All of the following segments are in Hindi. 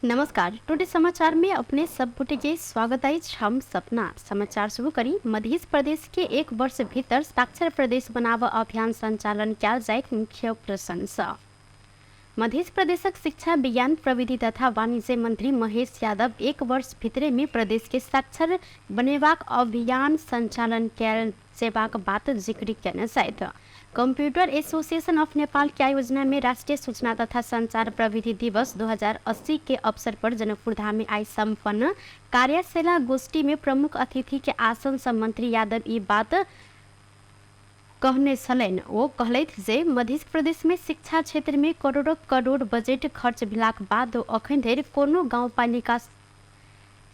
नमस्कार। टुडे समाचार में अपने सब के स्वागत है। हम सपना समाचार शुरू करी। मध्य प्रदेश के 1 वर्ष भीतर साक्षर प्रदेश बनाव अभियान संचालन क्या जाए मुख्य प्रशंसा। मध्य प्रदेशक शिक्षा विज्ञान प्रविधि तथा वाणिज्य मंत्री महेश यादव 1 वर्ष भित्रे में प्रदेश के साक्षर बनेवाक अभियान संचालन कैल सेवाक बात जिक्र करने सहित कंप्यूटर एसोसिएशन ऑफ नेपाल की आयोजना में राष्ट्रीय सूचना तथा संचार प्रविधि दिवस 2080 के अवसर पर जनकपुर धाम में आई संपन्न कार्यशाला गोष्ठी में प्रमुख अतिथि के आसन से मंत्री यादव ये बात कहने छलैन। वो कहलथि जे मध्य प्रदेश में शिक्षा क्षेत्र में करोड़ों करोड़ बजेट खर्च भेलाक बाद अखन धरि कोनो गाउँपालिका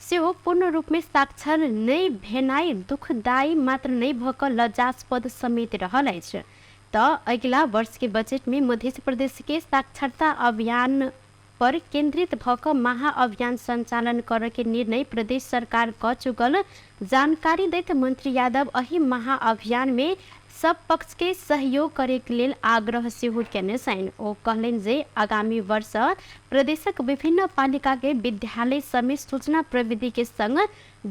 सेहो पूर्ण रूप में साक्षर नहीं भेनाई दुखदायी मात्र नहीं भक लज्जास्पद समेत रहल अछि। त अगिला वर्ष के बजट में मध्य प्रदेश के साक्षरता अभियान पर केंद्रित भक महाअभियान संचालन करे के निर्णय प्रदेश सरकार क चुकल जानकारी दैत मंत्री यादव अही महाअभियान में सब पक्ष के सहयोग करे के लेल आग्रह सेहो केने छन्। ओ कहलनि जे आगामी वर्ष प्रदेशक विभिन्न पालिका के विद्यालय समेत सूचना प्रविधि के संग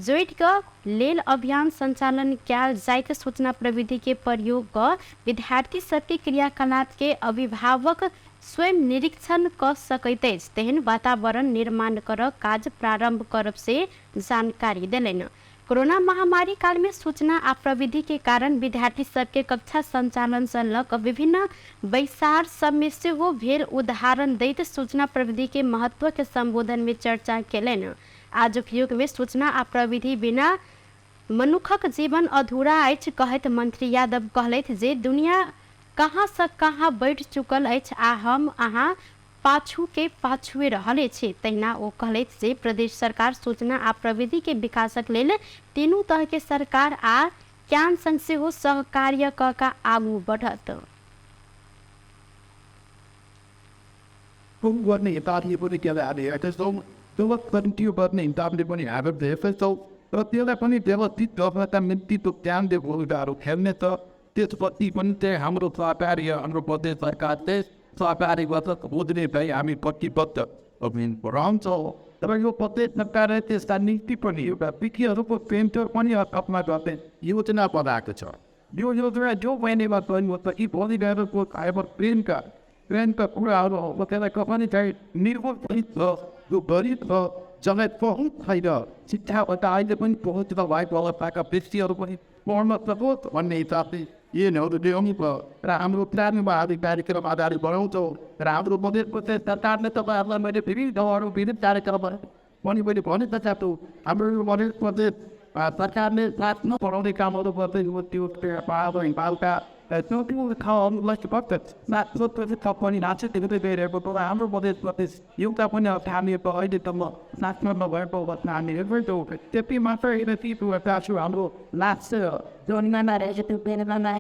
जोड़ क लेल अभियान संचालन कैल जाइत सूचना प्रविधि के प्रयोग क विद्यार्थी सबके क्रियाकलाप के अभिभावक स्वयं निरीक्षण क सकैत अछि तेहन वातावरण निर्माण कर काज प्रारंभ करब से जानकारी देलनि। कोरोना महामारी काल में सूचना आ प्रविधि के कारण विद्यार्थी सबके कक्षा संचालन से लक विभिन्न बैसार सब में से हो भेल उदाहरण दैत सूचना प्रविधि के महत्व के संबोधन में चर्चा केलनि। आजुक युग में सूचना आ प्रविधि बिना मनुखक जीवन अधूरा अछि कहत मंत्री यादव कहलथि जे दुनिया कहाँ से कहाँ बढ़ चुकल अछि आ हम अहाँ पाछू के पाछुए रहले छे। तहिना ओ कहलथि जे प्रदेश सरकार सूचना आ प्रविधि के विकासक लेल तीनू तरह के सरकार आ ज्ञान संघ से हो सहकार्य क का आगू बढ़त। Wanneer je daar hier voor de keer aan de uit zo wat die wat neemt daar de wanneer hebben de even zo dat die van die deel die dat met hem die tot aan de wil daar ook hebben dat dit wat die van de hamro slaaparië andere poten सरकार slaaparië wat dat woorden bij आम्ही पक्की पत्त अभिन परांचो तर यो पत्ते नकार ते स्थानीय टिप्पणी एउटा विकिहरूको पेन्टर पनि अपमा गर्दै योजना बनाएको छ। यो योजना जो बनेमा पनि हो त यी भोलिको आइबर प्रेमका कुराहरू हो त्यसलाई कमानी चाहिँ निर्भर पनि छ यो गरीब र जगत बहुत छैन शिक्षाबाट अहिले पनि बहुत भएको अवस्थाका व्यक्तिहरू पनि पढ्न सकोस् भन्ने हिसाबले यिनीहरू ल्याउनु भयो र हाम्रो प्रारम्भिक कार्यक्रम आधारित बनाउँछौँ र हाम्रो मध्य प्रदेश सरकारले तपाईँहरूलाई मैले विभिन्न ठाउँहरू विभिन्न कार्यक्रमहरू पनि मैले भनेको चाहन्छु। हाम्रो मध्य प्रदेश सरकारले साथमा पढाउने कामहरू गर्दै त्यो बालका त्यो ठाउँहरूलाई फक्त पनि नाच्य देख्दै गइरहेको तर हाम्रो मध्य प्रदेश एउटा पनि हामीहरूको अहिलेसम्म नाच्न नभएको अवस्था हामी हेर्दैछौँ। त्यति मात्र होइन ती चाहन्छु हाम्रो नाच्य जोनीमा रहेछ त्यो बेलामा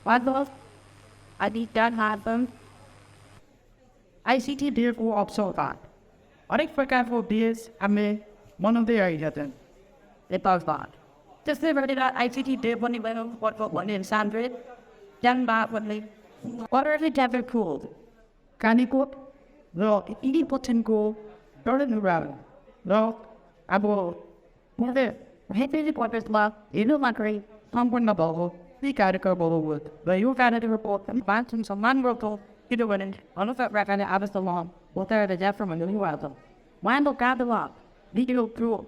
What was I did that happen? ICT therefore also that. Unexpected this हमें one of the areas then. It was that. Just the very that ICT did when it went what for one in Sandred, then that when they what are the devil called? Can you go? No, it button go turn around. No, I will. What there? Hit the quarters left. You know my great. Someone above. The category wood. The you got to report and find some man wrote you know when on the fact record I was along. What there the death from a new album. Wendell got the lot. Video through.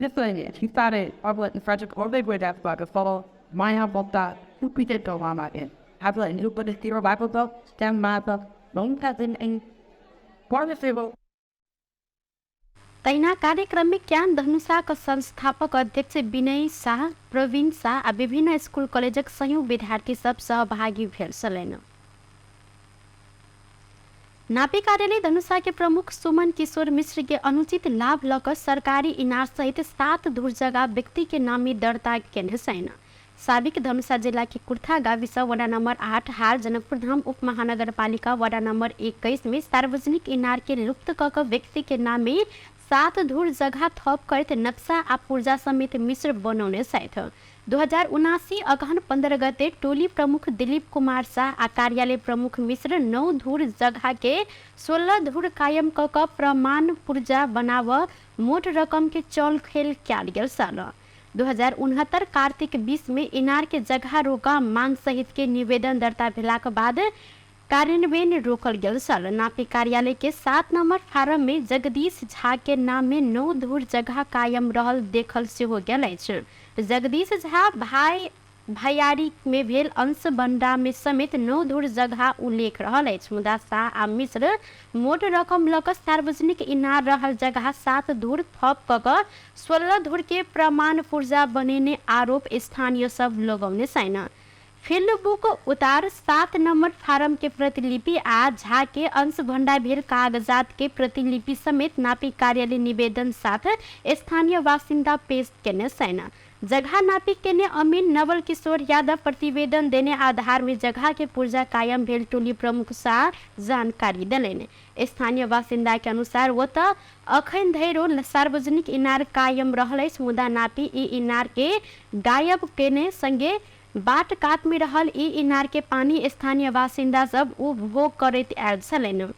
This thing is, he thought it public and Frederick or they would have like a follow my help of that. Who beat it go on my end? Have like new put a zero Bible book, stand my book, long cousin and part of the तैना कार्यक्रम में ज्ञान धनुषा का संस्थापक अध्यक्ष विनय शाह प्रवीण शाह आ विभिन्न स्कूल कॉलेजक संयोग विद्यार्थी सब सहभागी भेल छलैन। नापी कार्यालय धनुषा के प्रमुख सुमन किशोर मिश्र के अनुचित लाभ लकर सरकारी इनार सहित 7 दुर्जगा व्यक्ति के नामी दर्ता केने छैन। साबिक धनुषा जिला के कुर्था गाविस वडा नंबर 8 हाल जनकपुर धाम उप महानगरपालिका वडा नंबर 21 में सार्वजनिक इनार के लुप्त कक व्यक्ति के नाम में 7 धूर जगह थप करत नक्शा आ पूर्जा समेत मिश्र बनाउने साथ 2079 अगहन 15 गते टोली प्रमुख दिलीप कुमार शाह आ कार्यालय प्रमुख मिश्र 9 धूर जगह के 16 धूर कायम क प्रमाण पूर्जा बनाव मोट रकम के चल खेल कैल गेल साल 2069 कार्तिक 20 में इनार के जगह रोका मांग सहित के निवेदन दर्ता भेलाक बाद कार्यान्वयन रोकल गेल साल नापी कार्यालय के 7 नंबर फार्म में जगदीश झा के नाम में 9 धूर जगह कायम रहल देखल से हो गेल अछि। जगदीश झा भैयारी में भेल अंश बंडा में समेत 9 धूर जगह उल्लेख रहल अछि। मुदा शाह आ मिश्र मोट रकम लक सार्वजनिक इनार रहल जगह 7 धूर थप क 16 धूर के प्रमाण पूर्जा बनेने आरोप स्थानीय सब लगौने छैन। फील्ड बुक उतार 7 नंबर फार्म के प्रतिलिपि आ झा के अंश भंडा भेल कागजात के प्रतिलिपि समेत नापी कार्यालय निवेदन साथ स्थानीय बासिंदा पेश केने छैन। जगह नापी केने अमीन नवल किशोर यादव प्रतिवेदन देने आधार में जगह के पूर्जा कायम भेल टोली प्रमुख शाह जानकारी दिलेन। स्थानीय बासिंदा के अनुसार वो त अखन धैरो सार्वजनिक इनार कायम रहल अछि मुदा नापी ई इनार के गायब केने संगे बाट काट में रहल ई इनार के पानी स्थानीय बासिंदा सब उपभोग करैत आयल छलैन।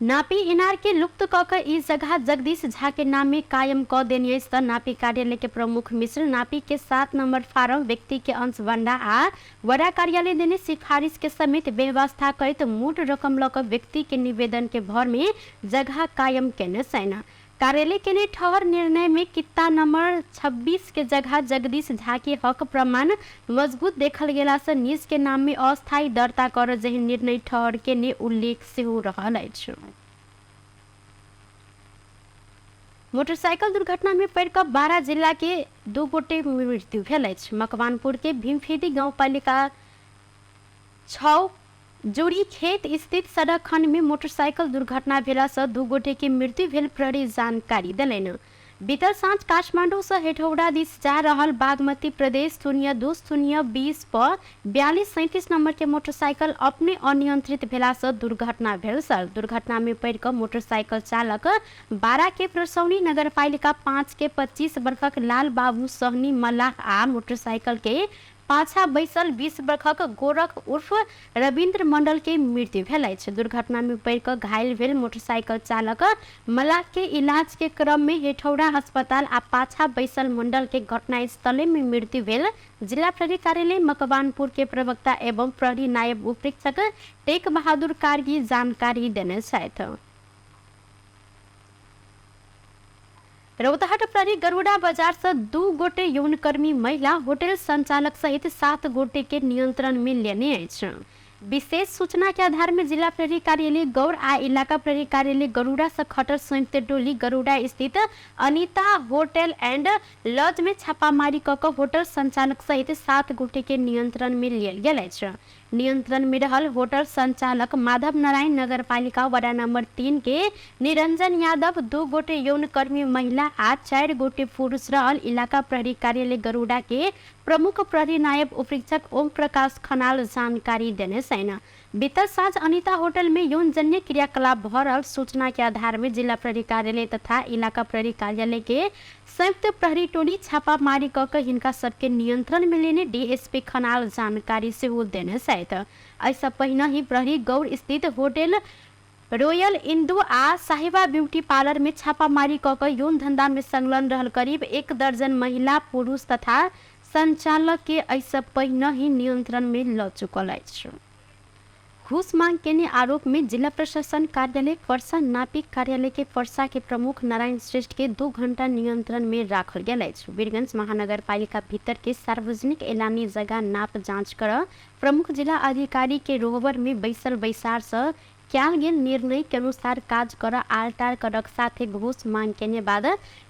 नापी इनार के लुप्त क ई जगह जगदीश झा के नाम में कायम क देने अछि त नापी कार्यालय के प्रमुख मिश्र नापी के 7 नंबर फार्म व्यक्ति के अंश बंडा आ वडा कार्यालय देने सिफारिश के समेत व्यवस्था करत मोट रकम लक व्यक्ति के निवेदन के भर में जगह कायम केने छैन। कार्यालय के ने ठहर निर्णय में कित्ता नंबर 26 के जगह जगदीश झा के हक प्रमाण मजबूत देखल गेला से निज के नाम में अस्थायी दर्ता कर जही निर्णय ठहर के ने उल्लेख से हो रहल अछि। मोटरसाइकिल दुर्घटना में पड़ कर 12 जिला के 2 गोटे मृत्यु भेल अछि। मकवानपुर के भीमफेदी गांवपालिका 6 जोड़ी खेत स्थित सड़क खंड में मोटरसाइकिल दुर्घटना भेला से 2 गोटे के मृत्यु भेल प्रहरी जानकारी दिलेन। बीतल सांझ काठमांडू से हेठौड़ा दिस जा रहल बागमती प्रदेश 02-020 पर 4237 नंबर के मोटरसाइकिल अपने अनियंत्रित भेला से दुर्घटना भेल सर। दुर्घटना में पड़ कर मोटरसाइकिल चालक 12 के प्रसौनी नगरपालिका 5 के 25 वर्षक लाल बाबू सहनी मल्लाह आ मोटरसाइकिल के पाछा बैसल 20 वर्षक गोरख उर्फ रविंद्र मंडल के मृत्यु भेल अछि। दुर्घटना में पड़ कर घायल भेल मोटरसाइकिल चालक मल्लाह के इलाज के क्रम में हेठौड़ा अस्पताल आ पाछा बैसल मंडल के घटनास्थल में मृत्यु भेल जिला प्रहरी कार्यालय मकवानपुर के प्रवक्ता एवं प्रहरी नायब उपरीक्षक टेक बहादुर कारगी जानकारी देने छथि। रौतहट प्रहरी गरुड़ा बाजार से 2 गोटे यौनकर्मी महिला होटल संचालक सहित 7 गोटे के नियंत्रण में लेने अछि। विशेष सूचना के आधार में जिला प्रहरी कार्यालय गौर आ इलाका प्रहरी कार्यालय गरुड़ा से खटर संयुक्त टोली गरुड़ा स्थित अनीता होटल एंड लॉज में छापामारी क होटल संचालक सहित 7 गोटे के नियंत्रण में लियल गेल अछि। नियंत्रण में रहल होटल संचालक माधव नारायण नगरपालिका वार्ड नंबर 3 के निरंजन यादव 2 गोटे यौनकर्मी महिला आ 4 गोटे पुरुष रहल इलाका प्रहरी कार्यालय गरुड़ा के प्रमुख प्रहरी नायब उपरीक्षक ओम प्रकाश खनाल जानकारी देने छैन। बीतल साँझ अनीता होटल में यौनजन्य क्रियाकलाप भरल सूचना के आधार में जिला प्रहरी कार्यालय तथा इलाका प्रहरी कार्यालय के संयुक्त प्रहरी टोली छापामारी क हिनका सबके नियंत्रण में लेने डीएसपी खनाल जानकारी से हो देने सहित ऐसा पहिना ही प्रहरी गौर स्थित होटल रॉयल इंदू आ साहिबा ब्यूटी पार्लर में छापामारी क यौन धंधा में संलग्न रहल करीब 1 दर्जन महिला पुरुष तथा संचालक के ऐसा पहिना ही नियंत्रण में ल चुकल अछि। घूस मांग के आरोप में जिला प्रशासन कार्यालय पर्सा नापी कार्यालय के पर्सा के प्रमुख नारायण श्रेष्ठ के 2 घंटा नियंत्रण में राखल गेल अछि। वीरगंज महानगर पालिका भीतर के सार्वजनिक एलानी जगह नाप जांच कर प्रमुख जिला अधिकारी के रोहबर में बैसल बैसार से क्या गेल निर्णय के अनुसार काज कर आलटार करक साथे घूस मांग केने बाद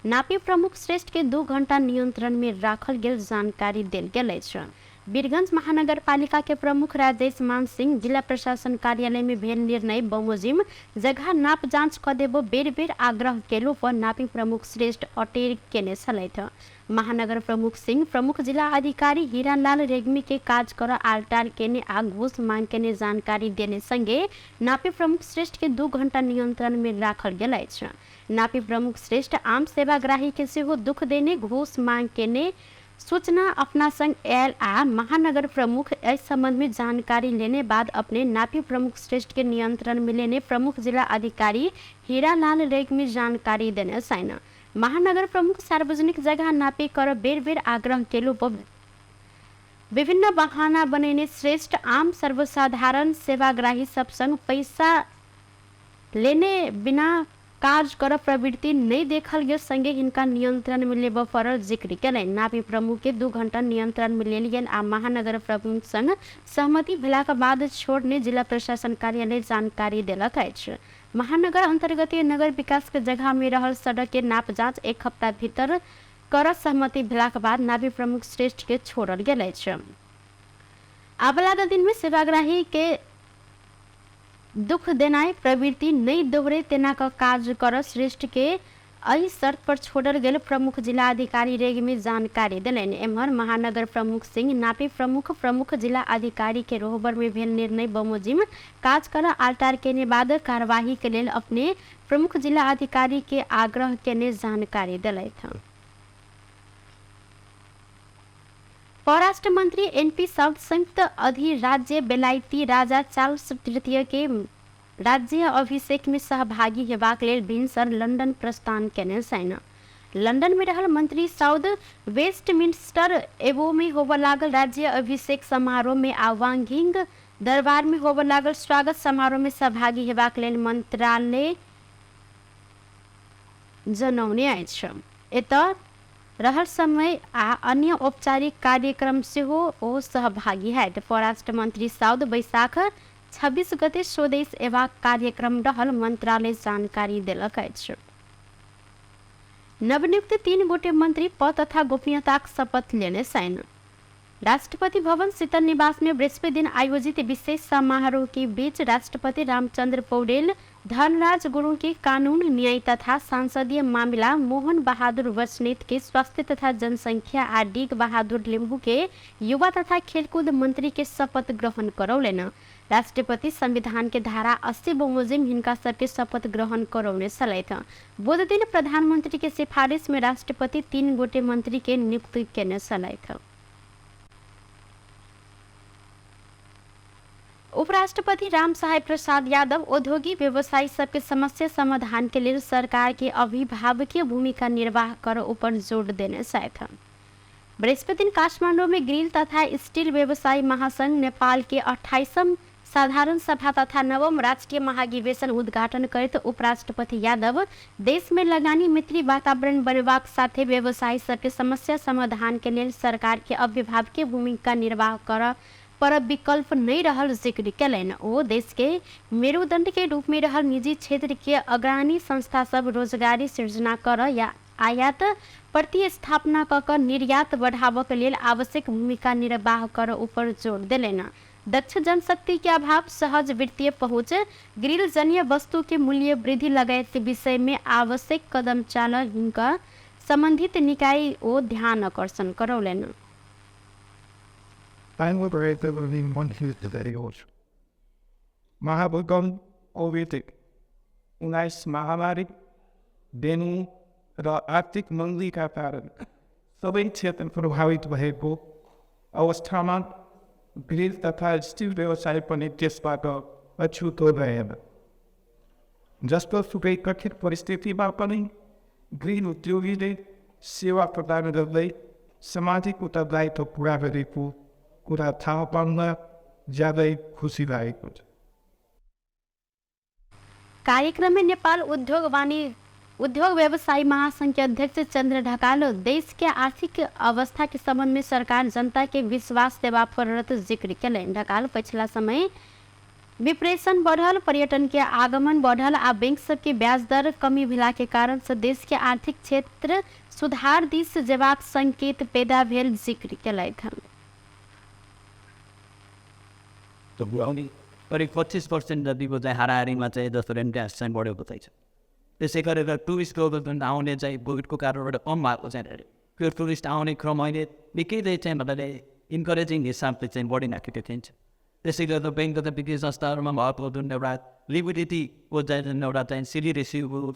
नापी प्रमुख श्रेष्ठ के 2 घंटा नियंत्रण में राखल गेल जानकारी देल गेल अछि। वीरगंज महानगर पालिका के प्रमुख राजेश मान सिंह जिला प्रशासन कार्यालय में भेल निर्णय बमोजिम जगह नाप जांच क देबो बेर बेर आग्रह केलो पर नापी प्रमुख श्रेष्ठ अटेर केने छलैथ। महानगर प्रमुख सिंह प्रमुख जिला अधिकारी हीरालाल रेग्मी के काज कर आलटार केने आ घूस मांग केने जानकारी देने संगे नापी प्रमुख श्रेष्ठ के 2 घंटा नियंत्रण में राखल गेल अछि। नापी प्रमुख श्रेष्ठ आम सेवाग्राही के सेहो दुख देने घूस मांग केने सूचना अपना संग आयल आ महानगर प्रमुख इस संबंध में जानकारी लेने बाद अपने नापी प्रमुख श्रेष्ठ के नियंत्रण में लेने प्रमुख जिला अधिकारी हीरालाल रेग्मी जानकारी देने साइन। महानगर प्रमुख सार्वजनिक जगह नापी कर बेर बेर आग्रह केलो पर विभिन्न बहाना बनेने श्रेष्ठ आम सर्वसाधारण सेवाग्राही सब संग पैसा लेने बिना कार्य कर प्रवृत्ति नहीं देखल गए संगे हिनका नियंत्रण में लेब पर जिक्र केले। नापी प्रमुख के 2 घंटा नियंत्रण में लेल गेल आ महानगर प्रमुख संग सहमति भेलाक बाद छोड़ने जिला प्रशासन कार्यालय जानकारी देलक अछि। महानगर अंतर्गतीय नगर विकास के जगह में रहल सड़क के नाप जांच 1 हफ्ता भीतर कर सहमति भेलाक बाद नापी प्रमुख श्रेष्ठ के छोड़ल गेल अछि। आबला दिन में सेवाग्राही के दुख देनाय प्रवृत्ति नहीं दोहरे तेना का कार्य कर श्रेष्ठ के एहि शर्त पर छोड़ल गेल प्रमुख जिला अधिकारी रेग्मी जानकारी दिलैन। एम्हर महानगर प्रमुख सिंह नापी प्रमुख जिला अधिकारी के रोहबर में भेल निर्णय बमोजिम काज कर आलटार केने बाद कार्यवाही के लेल अपने प्रमुख जिला अधिकारी के आग्रह केने जानकारी दिलैथ। परराष्ट्र मंत्री एनपी साउद संयुक्त अधिराज्य बेलायती राजा चार्ल्स तृतीय के राज्य अभिषेक में सहभागी हेबाक लेल भिनसर लंदन प्रस्थान केने छनि। लंदन में रहल मंत्री साउद वेस्टमिंस्टर एबो में होबे लागल राज्य अभिषेक समारोह में आ वांगिंग दरबार में होबे लागल स्वागत समारोह में सहभागी हेबाक लेल मंत्रालय जनौने अछि। एतऽ रहल समय आ अन्य औपचारिक कार्यक्रम से हो सहभागी है। परराष्ट्र मंत्री साउद बैसाख 26 गते स्वदेश एबाक कार्यक्रम रहल मंत्रालय जानकारी देलक अछि। नवनियुक्त 3 गोटे मंत्री पद तथा गोपनीयताक शपथ लेने छनि। राष्ट्रपति भवन शीतल निवास में बृहस्पति दिन आयोजित विशेष समारोह के बीच राष्ट्रपति रामचंद्र पौडेल धनराज गुरुङ के कानून न्याय तथा संसदीय मामला, मोहन बहादुर वचनेत के स्वास्थ्य तथा जनसंख्या आ डीग बहादुर लिम्बू के युवा तथा खेलकूद मंत्री के शपथ ग्रहण करौलेन। राष्ट्रपति संविधान के धारा 80 बमोजिम हिनका सबके शपथ ग्रहण करौने छलैथ। बुध दिन प्रधानमंत्री के सिफारिश में राष्ट्रपति 3 गोटे मंत्री के नियुक्त केने छलैथ। उपराष्ट्रपति राम सहाय प्रसाद यादव औद्योगिक व्यवसायी सबके समस्या समाधान के लिए सरकार के अभिभावकीय भूमिका निर्वाह कर ऊपर जोर देने छथि। बृहस्पति दिन काठमांडू में ग्रिल तथा स्टील व्यवसायी महासंघ नेपाल के 28वीं साधारण सभा तथा 9वां राष्ट्रीय महाधिवेशन उद्घाटन करते उपराष्ट्रपति यादव देश में लगानी मैत्री वातावरण बनेबाक साथे व्यवसायी सबके समस्या समाधान के लिए सरकार के अभिभावकीय भूमिका निर्वाह कर पर विकल्प नहीं रहल जिक्र केलैन। ओ देश के मेरुदंड के रूप में रहल निजी क्षेत्र के अग्रणी संस्था सब रोजगारी सृजना कर या आयात प्रतिस्थापना क निर्यात बढ़ाव के लिए आवश्यक भूमिका निर्वाह कर ऊपर जोर दिलैन। दक्ष जनशक्ति के अभाव, सहज वित्तीय पहुँच, ग्रिल जन्य वस्तु के मूल्य वृद्धि लगायत विषय में आवश्यक कदम चाल हिनका संबंधित निकाय ओ ध्यान आकर्षण करौलेन। महाभूकंप, कोभिड-19 महामारी, डेंगू र आर्थिक मंदी का कारण सबै क्षेत्र प्रभावित भएको अवस्थामा ग्रिल तथा स्टील व्यवसाय पनि त्यसबाट अछुतो रहेन। जस्तो सुकै कठिन परिस्थितिमा पनि ग्रिल उद्योगीले सेवा प्रदान गर्दै सामाजिक उत्तरदायित्व पुरा गरेको कुरा थाहा पाउन ज्यादै खुसी लागेको छ। कार्यक्रम में नेपाल उद्योग व्यवसायी महासंघ के अध्यक्ष चंद्र ढकाल देश के आर्थिक अवस्था के संबंध में सरकार जनता के विश्वास देवा पर जिक्र केलैन। ढकाल पिछला समय विप्रेशन बढ़ल, पर्यटन के आगमन बढ़ल आ बैंक सब के ब्याज दर कमी भेला के कारण से देश के आर्थिक क्षेत्र सुधार दिस जेबाक संकेत पैदा भेल जिक्र केलैथ। त बुझाउने करिब 25% जतिको चाहिँ हाराहारीमा चाहिँ जस्तो रेन्ट्यास चाहिँ बढेको चाहिँ छ। त्यसै गरेर टुरिस्टको जुन आउने चाहिँ कोभिडको कारणबाट कम भएको चाहिँ त्यो टुरिस्ट आउने क्रम अहिले निकै चाहिँ भन्नाले इन्करेजिङ हिसाबले चाहिँ बढिराखेको थिइन्छ। त्यसै गर्दा ब्याङ्क तथा वित्तीय संस्थाहरूमा भएको जुन एउटा लिक्विडिटीको चाहिँ जुन एउटा चाहिँ सिडी रेसियो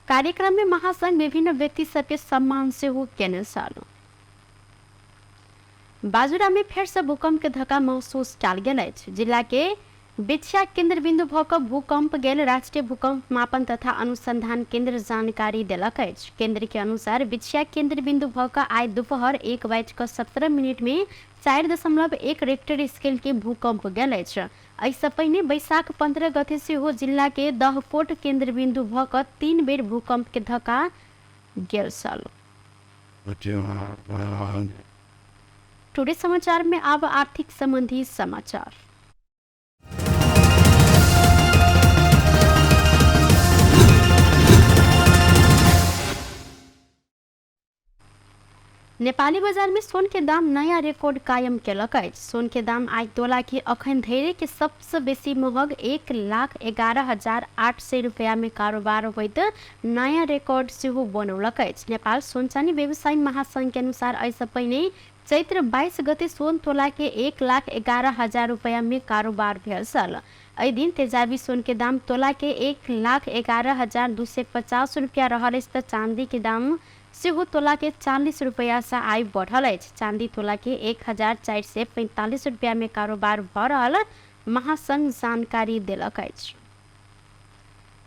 कार्यक्रम में महासंघ विभिन्न व्यक्ति सबके सम्मान से हो केने सालो बाजुरा में फिर से भूकंप के धक्का महसूस कल गया। जिला के बिछिया केंद्र बिंदु भक भूकंप गेल राष्ट्रीय भूकंप मापन तथा अनुसंधान केंद्र जानकारी दिलक। केंद्र के अनुसार बिछिया केंद्र बिंदु भक आज दोपहर 1:17 में 4.1 रेक्टर स्केल के भूकंप गेल। ऐसा पहले बैशाख 15 गते से हो जिला के दहकोट केंद्र बिंदु भक 3 बेर भूकंप के धक्का गेल सालो। टुडे समाचार में अब आर्थिक संबंधी समाचार। नेपाली बाजार में सोन के दाम नया रिकॉर्ड कायम केलक। सोन के दाम आज तोला की अखन धैर्य के सबसे बेसी महग 1,11,800 रुपया में कारोबार होइत नया रिकॉर्ड से बनौलक। नेपाल सोनचानी व्यवसायी महासंघ के अनुसार ऐसा पहले चैत्र 22 गते सोन तोला के 1,11,000 रुपया में कारोबार भेल साल। एहि दिन तेजाबी सोन के दाम तोला के 1,11,250 रुपया रहल। चांदी के दाम से तोला के 40 रुपया से आई बढ़ल। चांदी तोला के 1,445 रुपया में कारोबार भ रहा महासंघ जानकारी दिलक।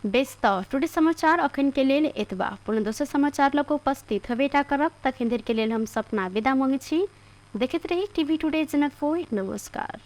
बेस्त टुडे समाचार अखन के लेल एतबा। पुनः दोसर समाचार लग उपस्थित हवेटा करब तखन देर के लेल हम सपना विदा मांगे छी। देखते रही टीवी टुडे जनकपुर। नमस्कार।